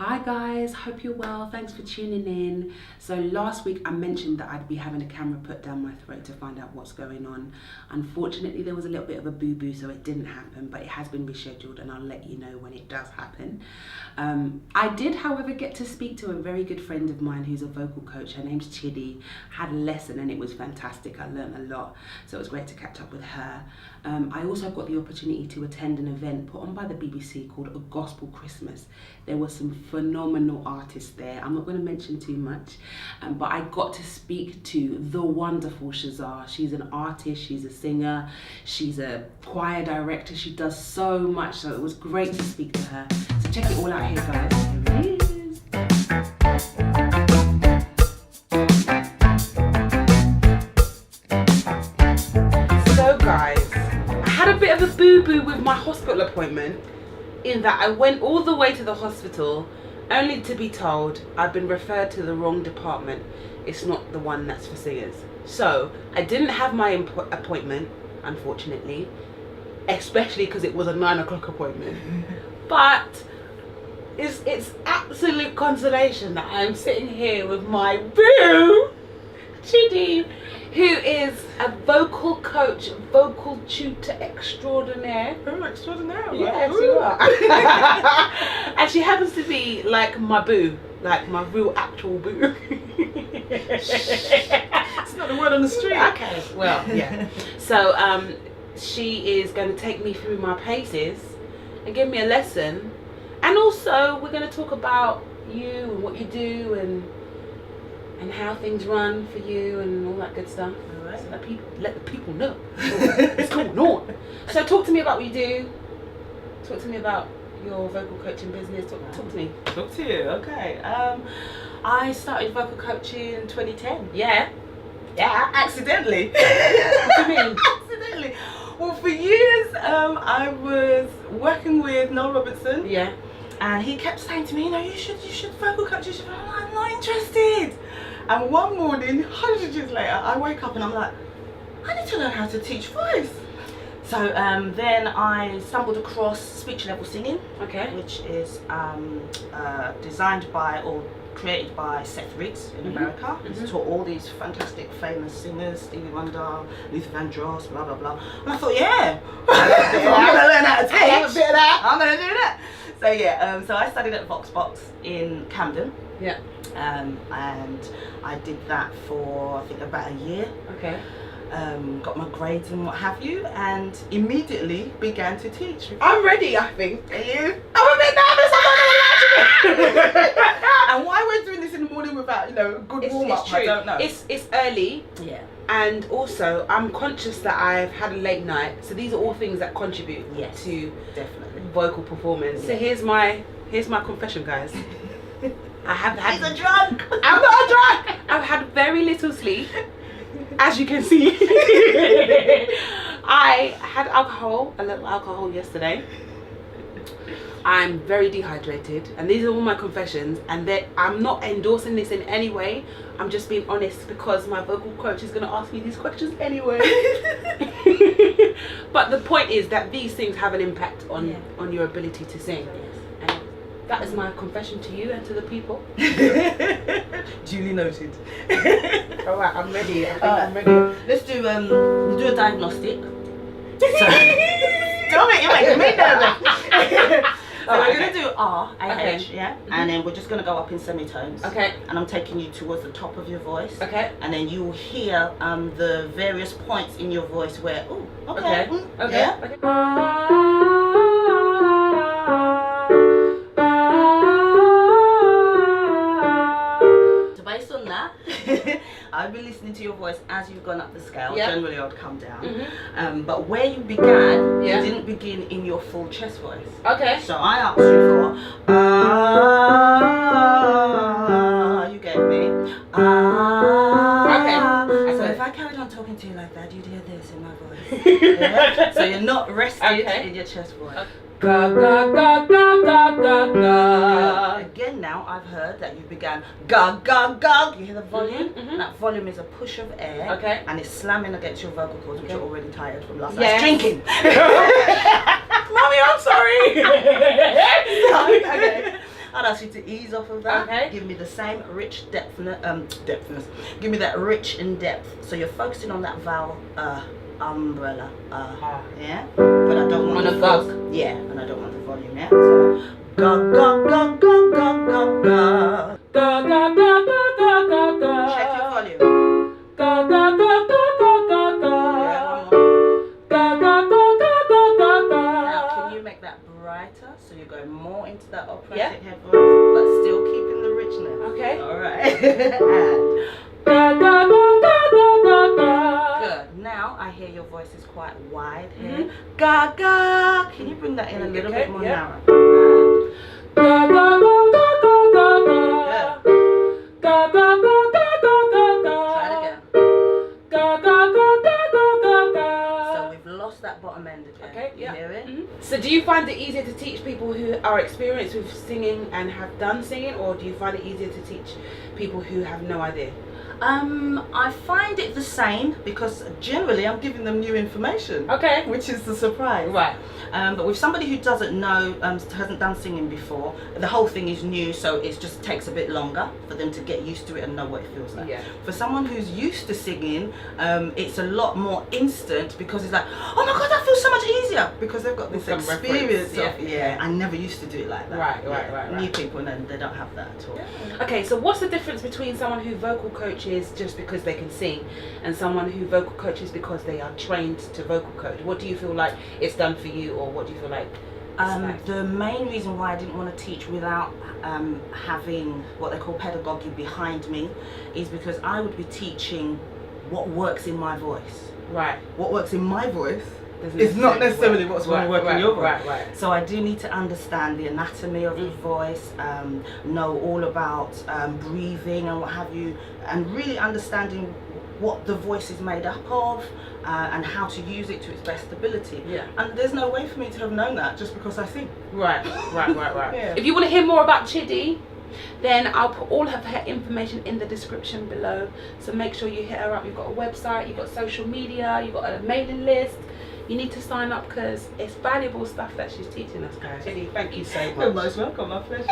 Hi guys, hope you're well. Thanks for tuning in. So last week I mentioned that I'd be having a camera put down my throat to find out what's going on. Unfortunately there was a little bit of a boo-boo, so it didn't happen, but it has been rescheduled and I'll let you know when it does happen. I did, however, get to speak to a very good friend of mine who's a vocal coach. Her name's Chidi. Had a lesson and it was fantastic. I learned a lot, so it was great to catch up with her. I also got the opportunity to attend an event put on by the BBC called A Gospel Christmas. There were some phenomenal artists there. I'm not going to mention too much, but I got to speak to the wonderful Shezar. She's an artist, she's a singer, she's a choir director, she does so much, so it was great to speak to her. So check it all out here, guys. Here it is. So guys, I had a bit of a boo-boo with my hospital appointment, in that I went all the way to the hospital only to be told I've been referred to the wrong department. It's not the one that's for singers. So I didn't have my appointment, unfortunately, especially because it was a 9 o'clock appointment. But it's absolute consolation that I'm sitting here with my boo, Chidi, who is a vocal coach, vocal tutor extraordinaire. Oh, extraordinaire. Yes, you are. And she happens to be like my boo, like my real actual boo. It's not the word on the street. Okay, well, yeah. So she is going to take me through my paces and give me a lesson. And also we're going to talk about you and what you do and how things run for you and all that good stuff. All right. So that let the people know what's going on. So talk to me about what you do. Talk to me about your vocal coaching business. Talk to me. Talk to you. Okay. I started vocal coaching in 2010. Yeah. Accidentally. What do you mean? Accidentally. Well, for years, I was working with Noel Robertson. Yeah. And he kept saying to me, you should vocal coach. You should. I'm not interested. And one morning, 100 years later, I wake up and I'm like, I need to learn how to teach voice. So then I stumbled across speech level singing, Okay. which is designed by or created by Seth Riggs in America. He's taught all these fantastic famous singers, Stevie Wonder, Luther Vandross, blah blah blah. And I thought, yeah, I'm gonna learn how to teach. I have a bit of that. I'm gonna do that. So yeah, so I studied at Voxbox in Camden. Yeah. And I did that for I think about a year. Okay. Got my grades and what have you, and immediately began to teach. I'm ready, I think. Are you? I'm a bit nervous, I'm not gonna lie to you. And why we're doing this in the morning without, good warm up, It's true. I don't know. It's early. Yeah. And also, I'm conscious that I've had a late night, so these are all things that contribute Yes, to definitely. vocal performance. So here's my confession, guys. I have had. He's a drunk. I'm not a drunk. I've had very little sleep, as you can see. I had a little alcohol yesterday. I'm very dehydrated, and these are all my confessions, and I'm not endorsing this in any way. I'm just being honest because my vocal coach is going to ask me these questions anyway. But the point is that these things have an impact on your ability to sing. And that is my confession to you and to the people. Duly noted. All right, I'm ready. I'm ready. Let's do we'll do a diagnostic. So, stop it, you're making me nervous. So we're going to do R, A-H, yeah? And then we're just going to go up in semitones. Okay. And I'm taking you towards the top of your voice. Okay. And then you'll hear the various points in your voice where, oh, okay. Okay. Yeah? Okay. So based on that, I've been listening to your voice as you've gone up the scale. Yep. Generally, I'd come down. But where you began, Yeah. you didn't begin in your full chest voice. Okay. So I asked you for you gave me Okay. So if I carried on talking to you like that, you'd hear this in my voice. Yeah? So you're not rested in your chest voice. Ga ga ga ga ga ga ga. Again now I've heard that you began ga ga ga. You hear the volume? And that volume is a push of air. Okay. And it's slamming against your vocal cords, which are already tired from last Yes. night's drinking. Mommy, I'm sorry. Okay. I I'd ask you to ease off of that. Okay. Give me the same rich depthness. Give me that rich in depth. So you're focusing on that vowel umbrella. Yeah. But I don't want On the a gug. Yeah, and I don't want the volume. Yeah. So ga ga ga ga ga ga ga. Ga ga ga ga ga ga ga. Check your volume. Ga ga ga ga ga ga ga. Yeah, one more. Ga ga ga ga ga ga ga. Now, can you make that brighter so you're going more into that operatic Yeah. head voice, but still keeping the richness? Okay. All right. Ga ga ga ga ga ga ga. Good. Now I hear your voice is quite wide here. Ga ga. Can you bring that in a little bit more narrow? Ga ga ga ga ga ga ga. Ga ga ga ga ga ga ga. Try it again. Ga ga ga ga ga ga ga. So we've lost that bottom end again. Okay, You hear it? So do you find it easier to teach people who are experienced with singing and have done singing, or do you find it easier to teach people who have no idea? I find it the same because generally I'm giving them new information. Okay. Which is the surprise. Right. But with somebody who doesn't know, hasn't done singing before, the whole thing is new, so it just takes a bit longer for them to get used to it and know what it feels like. Yeah. For someone who's used to singing, it's a lot more instant because it's like, oh my god, that feels so much easier because they've got this Some experience reference, of, I never used to do it like that. Right. New people, and they don't have that at all. Okay, so what's the difference between someone who vocal coaches just because they can sing and someone who vocal coaches because they are trained to vocal coach? What do you feel like it's done for you, or what do you feel like it's like? The main reason why I didn't want to teach without having what they call pedagogy behind me is because I would be teaching what works in my voice. Right. What works in my voice Doesn't is not necessarily work. what's going to work in your voice. Right. So I do need to understand the anatomy of the voice, know all about breathing and what have you, and really understanding what the voice is made up of and how to use it to its best ability. Yeah. And there's no way for me to have known that just because I sing. Right. Yeah. If you want to hear more about Chidi, then I'll put all of her information in the description below. So make sure you hit her up. You've got a website, you've got social media, you've got a mailing list. You need to sign up because it's valuable stuff that she's teaching us, guys. Chidi, thank you so You're much. most welcome, my pleasure.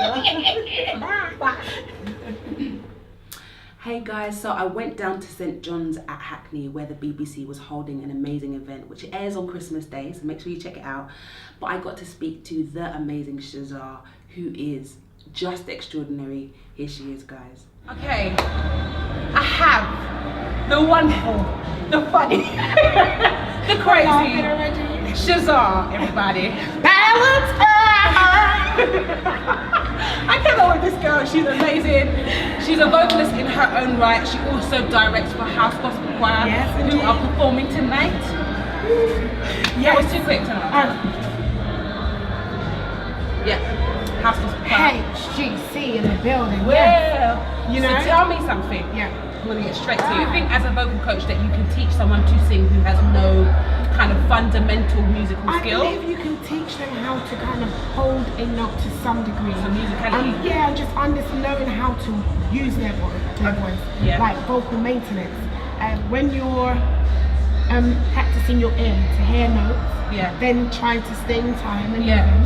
Hey guys, so I went down to St John's at Hackney where the BBC was holding an amazing event which airs on Christmas Day, so make sure you check it out. But I got to speak to the amazing Shezar, who is just extraordinary. Here she is, guys. Okay, I have the wonderful, the funny, the crazy Shezar, everybody. I cannot with this girl, she's amazing. She's a vocalist in her own right. She also directs for House Gospel Choir, who are performing tonight. That was too quick tonight. House Gospel Choir. HGC in the building. Well, You know? so tell me something. Yeah. I'm gonna get straight to you. Do you think as a vocal coach that you can teach someone to sing who has no kind of fundamental musical I skill? believe you can teach them how to kind of hold a note to some degree. Some musicality. Yeah, just knowing how to use their voice, Yeah. like vocal maintenance. When you're practicing your ear to hear notes, then trying to stay in time and rhythm,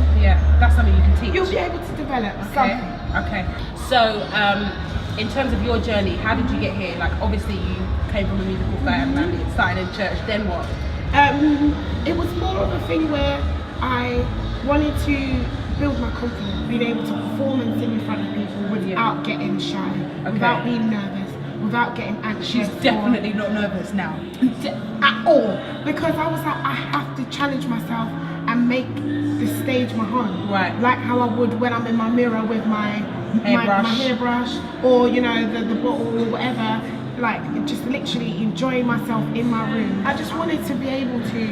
that's something you can teach. you'll be able to develop something. Okay. So, in terms of your journey, how did you get here? Like, obviously you came from a musical family, started in church, then what? It was more of a thing where I wanted to build my confidence, being able to perform and sing in front of people without getting shy, without being nervous, without getting anxious. She's definitely not nervous now. At all. Because I was like, I have to challenge myself and make the stage my home. Right. Like how I would when I'm in my mirror with my hairbrush or, you know, the bottle or whatever. Like just literally enjoying myself in my room. I just wanted to be able to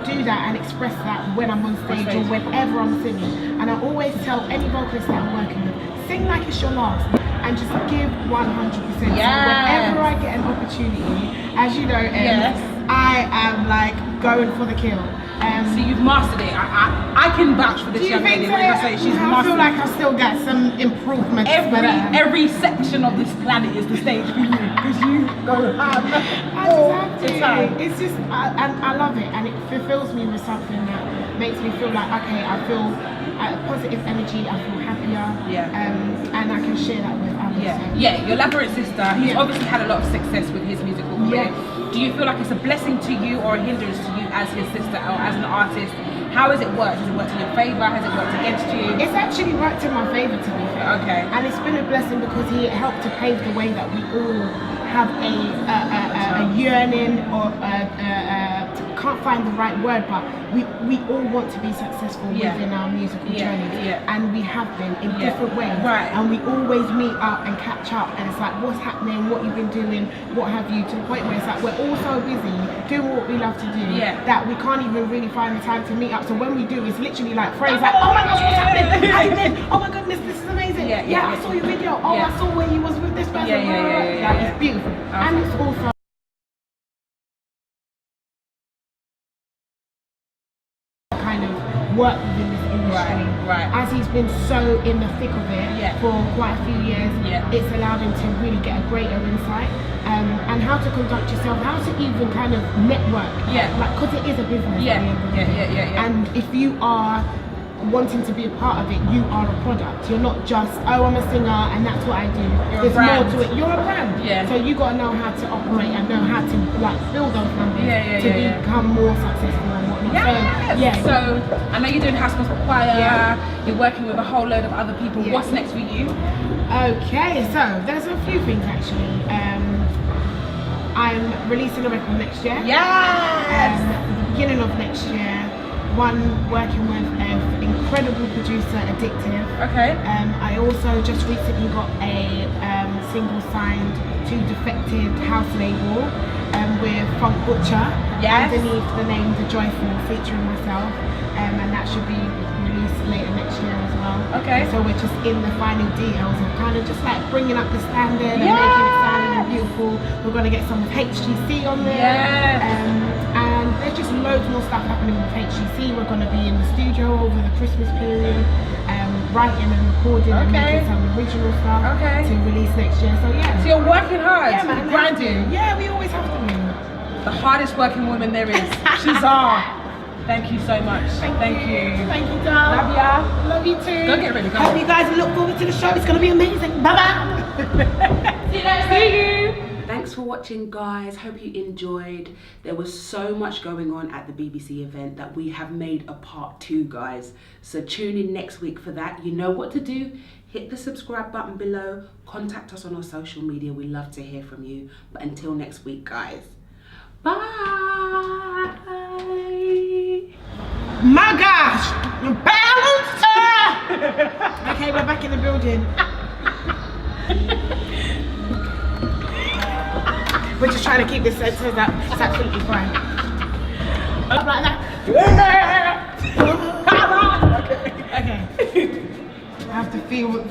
do that and express that when I'm on stage or whenever I'm singing. And I always tell any vocalist that I'm working with, sing like it's your last and just give 100%. Yes. So whenever I get an opportunity, as you know, I am like going for the kill. So you've mastered it. I can vouch for this young lady when I say she's I mastered feel like it. I've still got some improvements. Every section of this planet is the stage for you because you go I just have the time. to. It's just, I love it, and it fulfills me with something that makes me feel like, okay, I feel positive energy. I feel happier. Yeah. And I can share that with others. Yeah, So. yeah. Your labyrinth sister. He's Yeah. obviously had a lot of success with his musical career. Yes. Do you feel like it's a blessing to you or a hindrance to you as his sister or as an artist? How has it worked? Has it worked in your favour? Has it worked against you? It's actually worked in my favour, to be fair. Okay. And it's been a blessing because he helped to pave the way that we all have a yearning or can't find the right word, but we all want to be successful within our musical journey, and we have been in different ways, right? And we always meet up and catch up, and it's like, what's happening, what you've been doing, what have you, to the point where it's like we're all so busy doing what we love to do that we can't even really find the time to meet up. So when we do, it's literally like friends, like, oh my gosh, what's happening? How you been? Oh my goodness, this is amazing. I saw your video. Oh, I saw where you was with this person. It's beautiful, and it's also kind of work within this industry. Right. As he's been so in the thick of it for quite a few years, it's allowed him to really get a greater insight and how to conduct yourself, how to even kind of network. Like, because it is a business. And if you are wanting to be a part of it, you are a product. You're not just, oh, I'm a singer and that's what I do. There's more to it. You're a brand. So you got to know how to operate and know how to like build those numbers to become more successful and whatnot. So I know you're doing House Gospel Choir. You're working with a whole load of other people. What's next for you? Okay, so there's a few things actually. I'm releasing a record next year. Beginning of next year. One, working with an incredible producer, Addictive. I also just recently got a single signed to Defected house label with Funk Butcher underneath the name The Joyful, featuring myself, and that should be released later next year as well. So we're just in the final details of kind of just like bringing up the standard and making it sound beautiful. We're going to get some of HGC on there. And there's just loads more stuff happening with HGC. We're going to be in the studio over the Christmas period, writing and recording and making some original stuff to release next year. So So you're working hard, man, grinding. We always have to be. The hardest working woman there is. Shezar. Thank you so much. Thank you. Thank you, darling. Love ya. Love you too. Go get ready. Hope you guys look forward to the show. It's going to be amazing. Bye-bye. See you next week. Thanks for watching, guys. Hope you enjoyed. There was so much going on at the BBC event that we have made a part 2, guys. So tune in next week for that. You know what to do. Hit the subscribe button below. Contact us on our social media. We love to hear from you. But until next week, guys. Bye. My gosh. Balance. Okay, we're back in the building. We're just trying to keep this sense that it's absolutely fine. Up like that. Okay. I have to feel the